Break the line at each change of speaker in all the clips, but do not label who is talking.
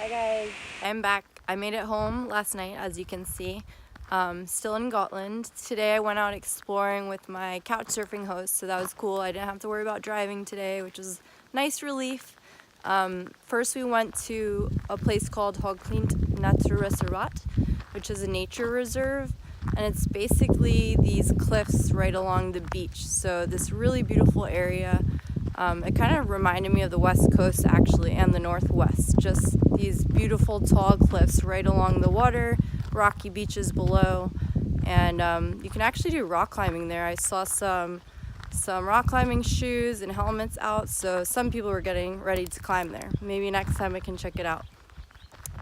Hi guys, I'm back. I made it home last night, as you can see. Still in Gotland. Today I went out exploring with my couch surfing host, so that was cool. I didn't have to worry about driving today, which was nice relief. First we went to a place called Hogklint Naturreservat, which is a nature reserve, and it's basically these cliffs right along the beach. So this really beautiful area. It kind of reminded me of the West Coast actually, and the Northwest. Just these beautiful tall cliffs right along the water, rocky beaches below, and you can actually do rock climbing there. I saw some rock climbing shoes and helmets out, so some people were getting ready to climb there. Maybe next time I can check it out.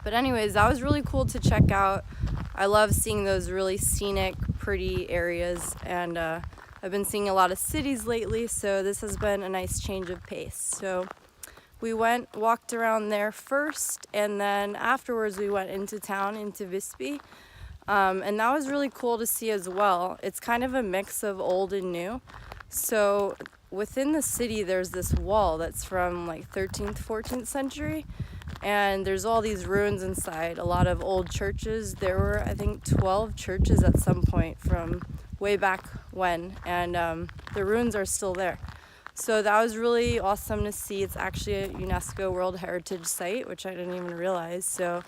But anyways, that was really cool to check out. I love seeing those really scenic, pretty areas, and I've been seeing a lot of cities lately, so this has been a nice change of pace. So we walked around there first, and then afterwards we went into town, into Visby. And that was really cool to see as well. It's kind of a mix of old and new. So within the city, there's this wall that's from like 13th, 14th century. And there's all these ruins inside, a lot of old churches. There were, I think, 12 churches at some point from way back when, and the ruins are still there. So that was really awesome to see. It's actually a UNESCO World Heritage Site, which I didn't even realize. So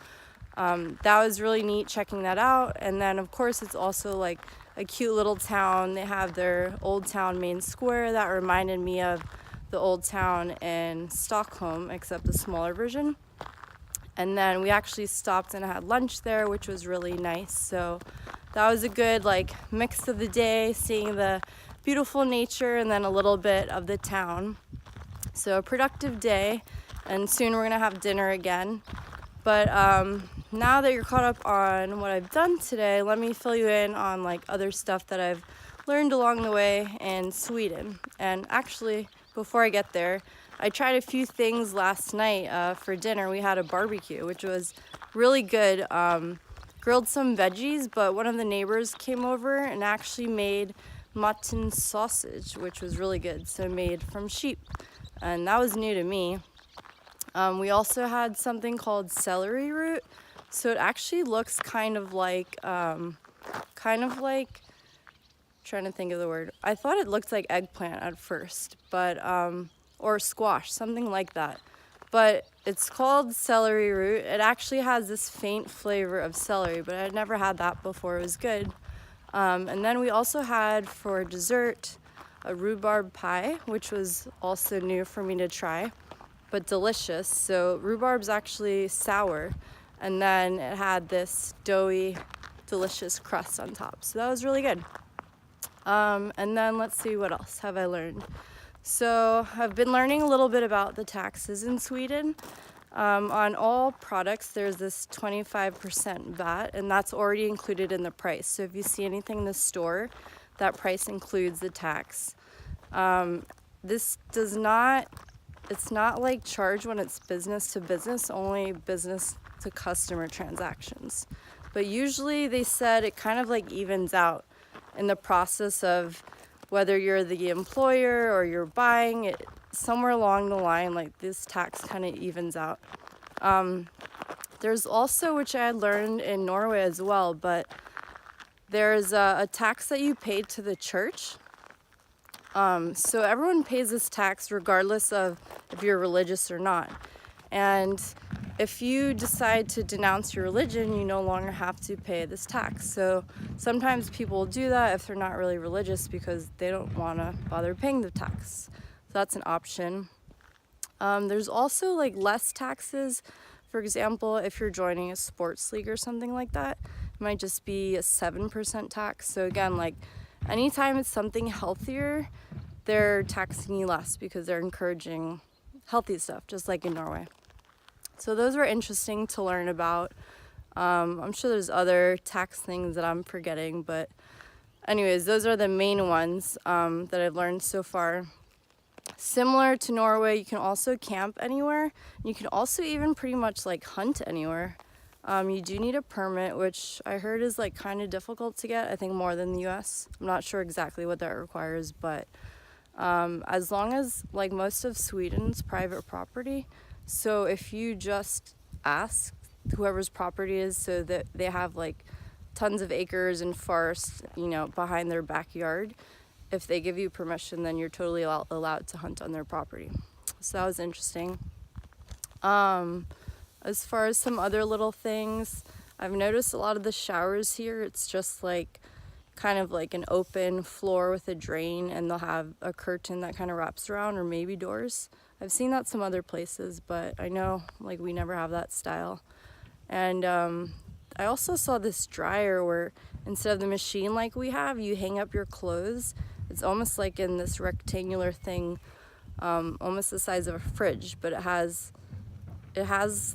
that was really neat checking that out. And then, of course, it's also like a cute little town. They have their old town main square that reminded me of the old town in Stockholm, except a smaller version. And then we actually stopped and had lunch there, which was really nice. So that was a good mix of the day, seeing the beautiful nature and then a little bit of the town. So a productive day, and soon we're gonna have dinner again. But now that you're caught up on what I've done today, let me fill you in on other stuff that I've learned along the way in Sweden. And actually, before I get there, I tried a few things last night for dinner. We had a barbecue, which was really good. Grilled some veggies, but one of the neighbors came over and actually made mutton sausage, which was really good. So made from sheep, and that was new to me. We also had something called celery root. So it actually looks kind of like, trying to think of the word. I thought it looked like eggplant at first, but or squash, something like that. But it's called celery root. It actually has this faint flavor of celery, but I'd never had that before. It was good. And then we also had for dessert a rhubarb pie, which was also new for me to try, but delicious. So rhubarb's actually sour, and then it had this doughy, delicious crust on top. So that was really good. And then let's see, what else have I learned? So I've been learning a little bit about the taxes in Sweden. On all products, there's this 25% VAT, and that's already included in the price. So if you see anything in the store, that price includes the tax. This does not, it's not like charge when it's business to business, only business to customer transactions. But usually they said it kind of evens out in the process of whether you're the employer or you're buying it, somewhere along the line, this tax kind of evens out. There's also, which I had learned in Norway as well, but there's a tax that you pay to the church. So everyone pays this tax regardless of if you're religious or not. And if you decide to denounce your religion, you no longer have to pay this tax. So sometimes people will do that if they're not really religious because they don't want to bother paying the tax. So that's an option. There's also less taxes. For example, if you're joining a sports league or something like that, it might just be a 7% tax. So again, anytime it's something healthier, they're taxing you less because they're encouraging healthy stuff, just like in Norway. So those were interesting to learn about. I'm sure there's other tax things that I'm forgetting, but anyways, those are the main ones that I've learned so far. Similar to Norway, you can also camp anywhere. You can also even pretty much hunt anywhere. You do need a permit, which I heard is kind of difficult to get, I think more than the US. I'm not sure exactly what that requires, but as long as most of Sweden's private property, so if you just ask whoever's property is, so that they have like tons of acres and forest, you know, behind their backyard. If they give you permission, then you're totally allowed to hunt on their property. So that was interesting. As far as some other little things, I've noticed a lot of the showers here, it's just like kind of like an open floor with a drain, and they'll have a curtain that kind of wraps around, or maybe doors. I've seen that some other places, but I know like we never have that style. And I also saw this dryer where instead of the machine like we have, you hang up your clothes. It's almost like in this rectangular thing, almost the size of a fridge, but it has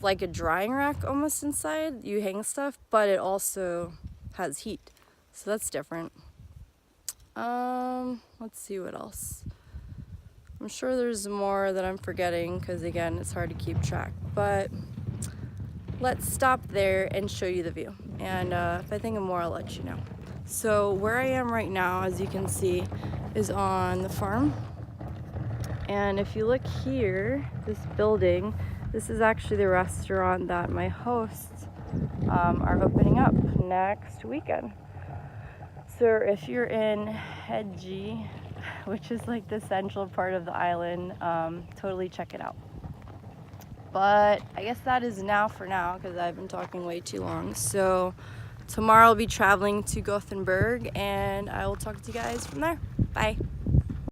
like a drying rack almost inside. You hang stuff, but it also has heat. So that's different. Let's see what else. I'm sure there's more that I'm forgetting because, again, it's hard to keep track. But let's stop there and show you the view. And if I think of more, I'll let you know. So where I am right now, as you can see, is on the farm. And if you look here, this building, this is actually the restaurant that my hosts are opening up next weekend. So if you're in Hejde, which is like the central part of the island, totally check it out. But I guess that is now for now, because I've been talking way too long. So tomorrow I'll be traveling to Gothenburg, and I will talk to you guys from there. Bye.